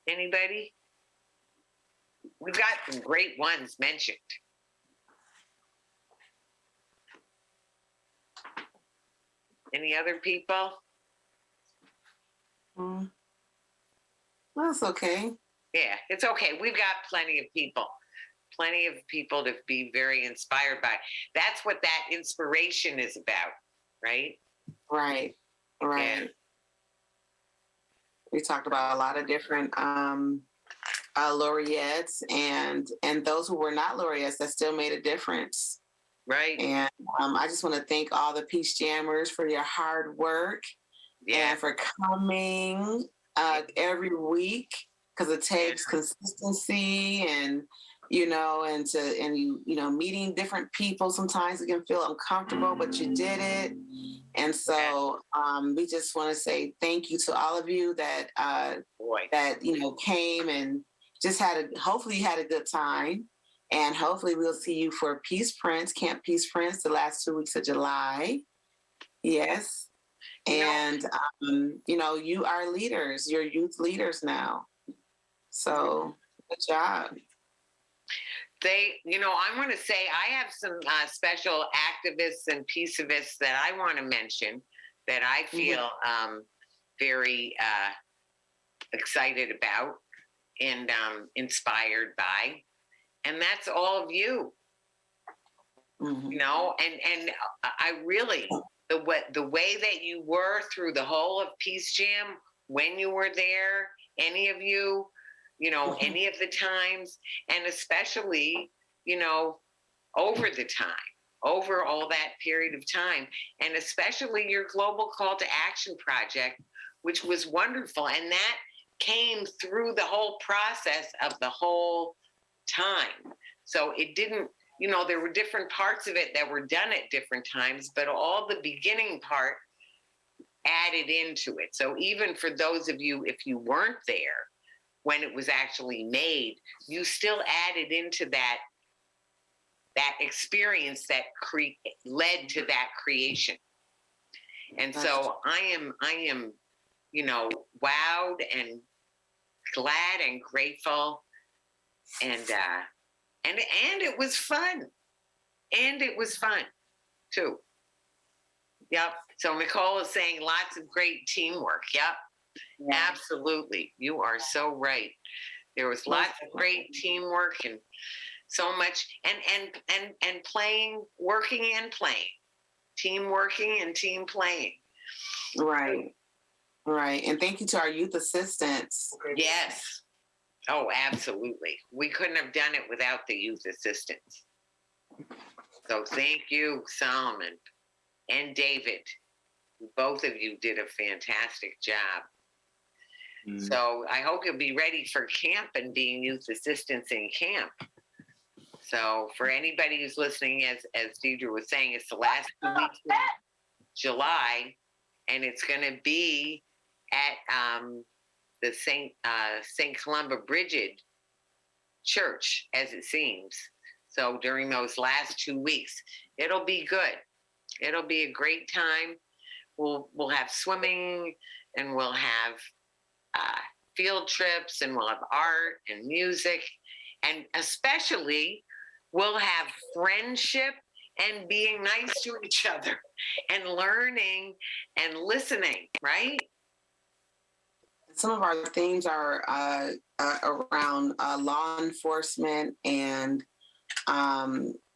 Anybody? We've got some great ones mentioned. Any other people? That's okay. Yeah, it's okay. We've got plenty of people to be very inspired by. That's what that inspiration is about, right? Right. Yeah. We talked about a lot of different laureates and those who were not laureates that still made a difference. Right. And I just want to thank all the PeaceJammers for your hard work and for coming every week, because it takes consistency and meeting different people. Sometimes it can feel uncomfortable, but you did it. And so we just want to say thank you to all of you that came and just hopefully you had a good time. And hopefully we'll see you for Peace Prince, Camp Peace Prince, the last 2 weeks of July. Yes. And, you are leaders. You're youth leaders now. So good job. I want to say I have some special activists and peaceivists that I want to mention that I feel very excited about and inspired by. And that's all of you, and I really, the way that you were through the whole of PeaceJam, when you were there, any of you, any of the times, and especially, over the time, over all that period of time, and especially your Global Call to Action project, which was wonderful. And that came through the whole process of the whole time. So it didn't, there were different parts of it that were done at different times, but all the beginning part added into it. So even for those of you, if you weren't there when it was actually made, you still added into that experience that led to that creation. And so I am, wowed and glad and grateful. And it was fun. And it was fun too. Yep. So Nicole is saying lots of great teamwork. Yep. Yeah. Absolutely. You are so right. There was lots of great teamwork and so much and playing, working and playing. Team working and team playing. Right. Right. And thank you to our youth assistants. Yes. Oh, absolutely. We couldn't have done it without the youth assistants. So thank you, Solomon and David. Both of you did a fantastic job. So I hope you'll be ready for camp and being youth assistants in camp. So for anybody who's listening, as Deidra was saying, it's the last 2 weeks of July, and it's going to be at the St. Columba Bridget Church, as it seems. So during those last 2 weeks, it'll be good. It'll be a great time. We'll have swimming, and we'll have field trips, and we'll have art and music, and especially we'll have friendship and being nice to each other and learning and listening, right? Some of our themes are around law enforcement and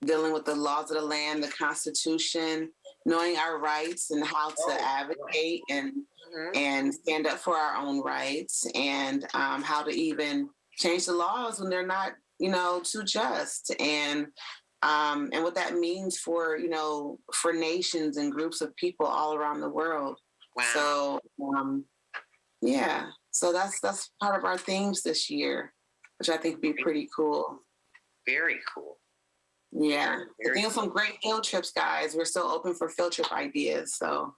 dealing with the laws of the land, the Constitution, knowing our rights and how to advocate and stand up for our own rights, and how to even change the laws when they're not, too just, and what that means for, for nations and groups of people all around the world. Wow. So, yeah. So that's part of our themes this year, which I think would be pretty cool. Very cool. Yeah. Very I think of some great field trips, guys. We're still open for field trip ideas. So.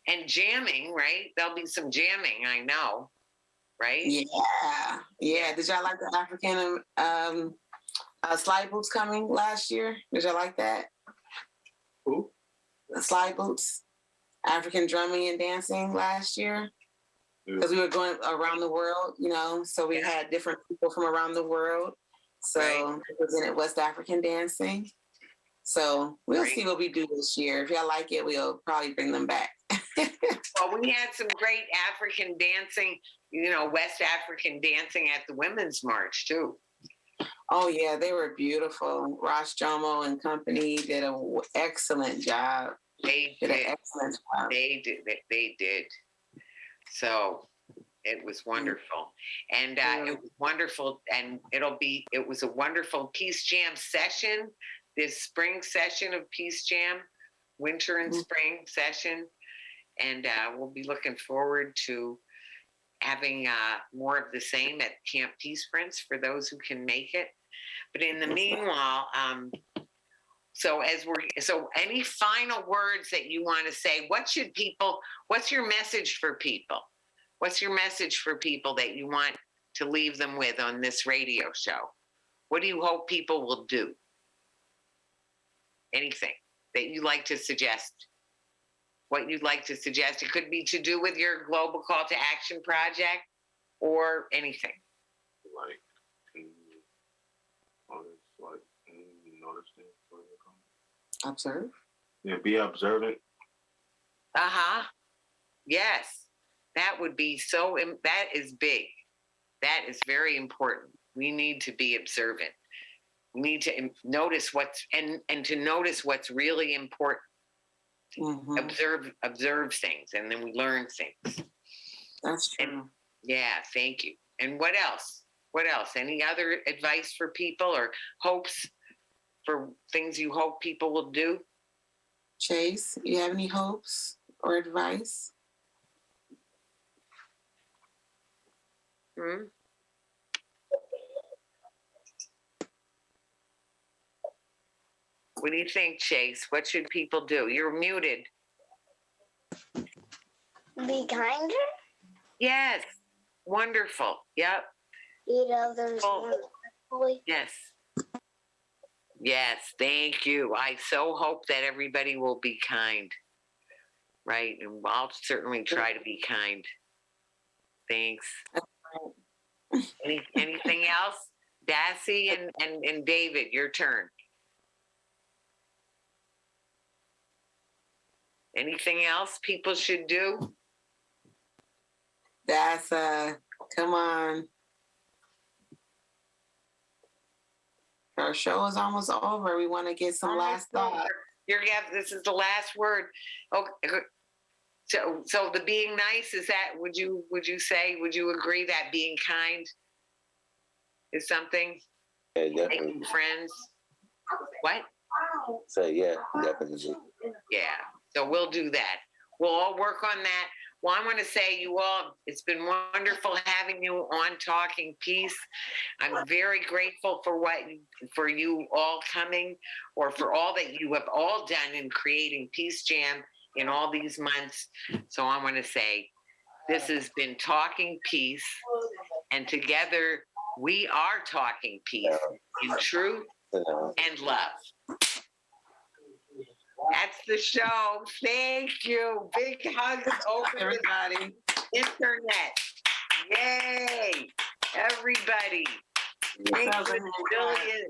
And jamming, right? There'll be some jamming, I know. Right? Yeah. Yeah. Did y'all like the African slide boots coming last year? Did y'all like that? Who? The slide boots, African drumming and dancing last year. Because we were going around the world, so we had different people from around the world. So represented West African dancing. So we'll see what we do this year. If y'all like it, we'll probably bring them back. Well, we had some great African dancing, West African dancing at the Women's March too. Oh yeah, they were beautiful. Ross Jomo and company did an excellent job. They did an excellent job. They did. So it was wonderful. And it was wonderful. And it was a wonderful PeaceJam session, this spring session of PeaceJam, winter and spring session. And we'll be looking forward to having more of the same at Camp Peace Prince for those who can make it. But in the meanwhile, so any final words that you want to say? What's your message for people? What's your message for people that you want to leave them with on this radio show? What do you hope people will do? Anything that you'd like to suggest? What you'd like to suggest? It could be to do with your Global Call to Action project or anything. Observe. Yeah, be observant. Yes, that would be that is big. That is very important. We need to be observant. We need to notice and to notice what's really important. Mm-hmm. Observe things, and then we learn things. That's true. And, yeah, thank you. And what else? Any other advice for people or hopes for things you hope people will do? Chase, you have any hopes or advice? What do you think, Chase? What should people do? You're muted. Be kinder? Yes. Wonderful. Yep. Eat others wonderfully. Yes. Yes, thank you. I so hope that everybody will be kind. Right? And I'll certainly try to be kind. Thanks. Anything else? Dassy and David, your turn. Anything else people should do? That's come on. Our show is almost over. We want to get some last thoughts. This is the last word. Okay. So the being nice, is that, would you agree that being kind is something? Yeah, definitely. Making friends. What? So yeah, definitely. Yeah. So we'll do that. We'll all work on that. Well, I want to say you all, it's been wonderful having you on Talking Peace. I'm very grateful for you all coming, or for all that you have all done in creating PeaceJam in all these months. So I want to say this has been Talking Peace, and together we are talking peace in truth and love. That's the show. Thank you. Big hugs over everybody. Internet. Yay. Everybody. Thank you, Jillian.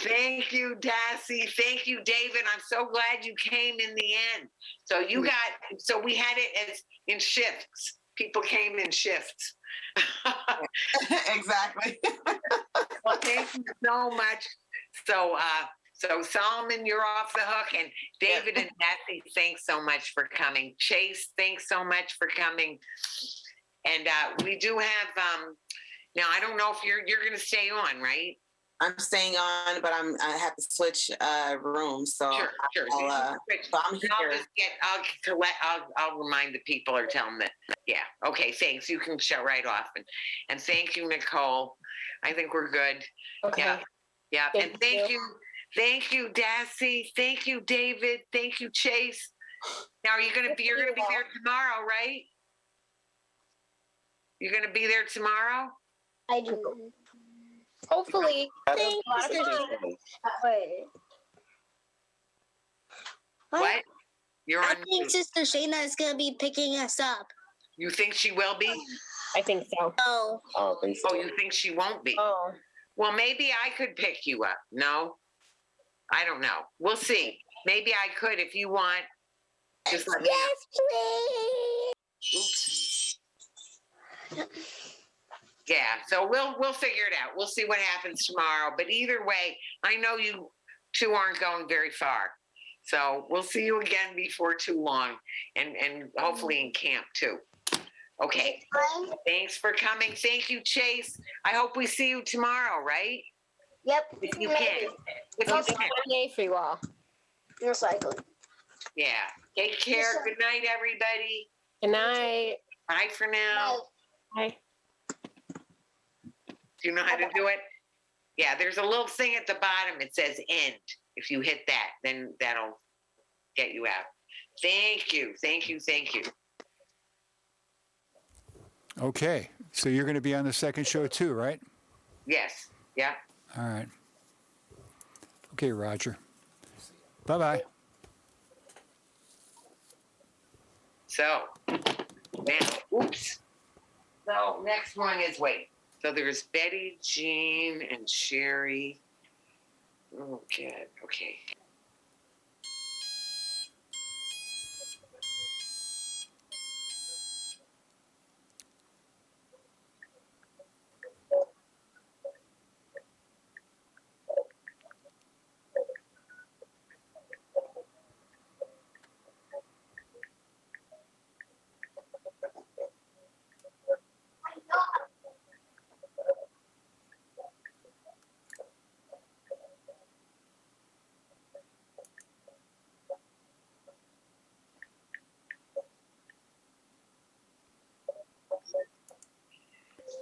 Thank you, Dassy. Thank you, David. I'm so glad you came in the end. So we had it as in shifts. People came in shifts. Exactly. Well, thank you so much. So Solomon, you're off the hook, and David and Bessie, thanks so much for coming. Chase, thanks so much for coming. And we do have now. I don't know if you're going to stay on, right? I'm staying on, but I have to switch rooms, so Sure. so I'm here. I'll remind the people or tell them that. Yeah. Okay. Thanks. You can shut right off, and thank you, Nicole. I think we're good. Okay. Yeah. Yeah. And thank you, Dassy. Thank you, David. Thank you, Chase. Now you're gonna be there tomorrow, right? You're gonna be there tomorrow? I do. Hopefully. Thank you. Wait. What? You're I on. think Sister Shayna is gonna be picking us up. You think she will be? I think so. Oh. I don't think so. Oh, you think she won't be? Oh. Well, maybe I could pick you up. No? I don't know. We'll see. Maybe I could if you want. Just let me know. Yes, please. Oops. Yeah, so we'll figure it out. We'll see what happens tomorrow. But either way, I know you two aren't going very far. So we'll see you again before too long, and hopefully in camp too. Okay. Thanks for coming. Thank you, Chase. I hope we see you tomorrow, right? Yep. If you can. If you It's can. a day for you all. Recycling. Yeah. Take care. Good night, everybody. Good night. Bye for now. Bye. Do you know how to do it? Yeah, there's a little thing at the bottom. It says end. If you hit that, then that'll get you out. Thank you. Thank you. Thank you. Okay. So you're going to be on the second show too, right? Yes. Yeah. All right. Okay, Roger. Bye-bye. So, now, oops. So, next one is, wait. So there's Betty, Jean, and Sherry. Oh, good. Okay.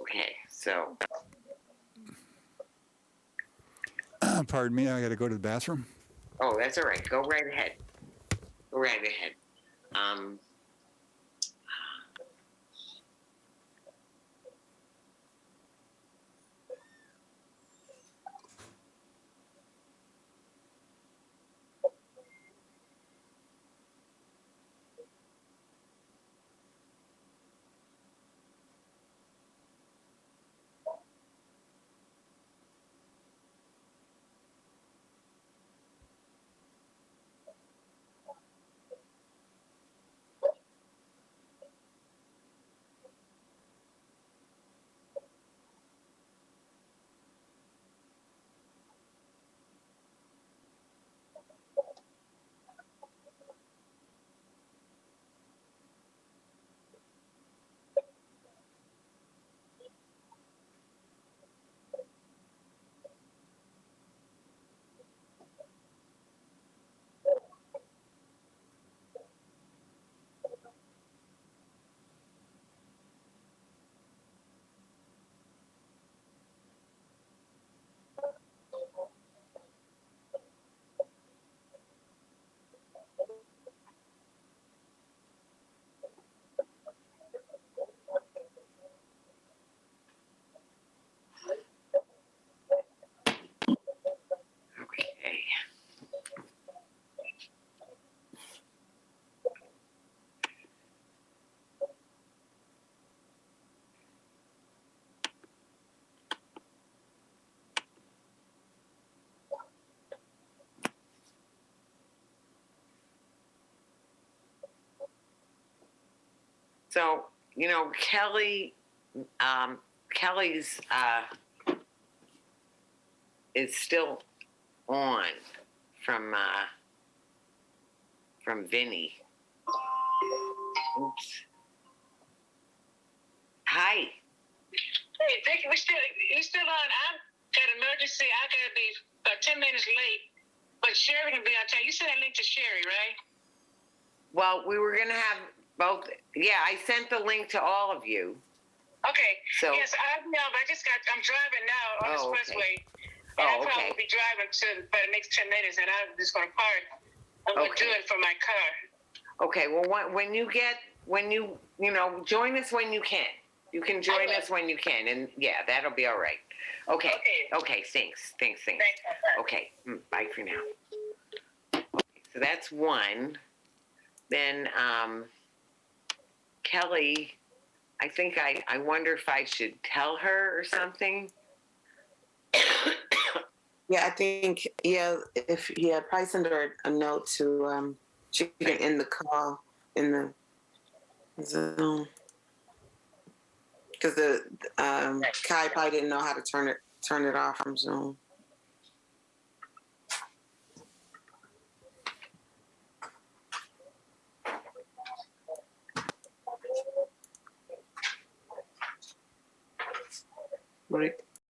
Okay, so. Pardon me, I got to go to the bathroom. Oh, that's all right. Go right ahead. Go right ahead. Okay. So, Kelly's is still on from Vinny. Oops. Hi. Hey, Vicki, you still on? I've got emergency. I gotta be about 10 minutes late. But Sherry can be on time. You sent a link to Sherry, right? Well, we were gonna have both. Yeah, I sent the link to all of you. Okay. So yes, I'm driving now on the expressway. And I probably will be driving for the next 10 minutes, and I'm just gonna park. I'm gonna do it for my car. Okay. Well, when you join us when you can. You can join us when you can, and yeah, that'll be all right. Okay. Okay. Thanks. Okay. Bye for now. Okay, so that's one. Then Kelly, I think I wonder if I should tell her or something. Yeah, I think, probably send her a note to, she can end the call in the Zoom. Because Kai probably didn't know how to turn it off from Zoom. Right.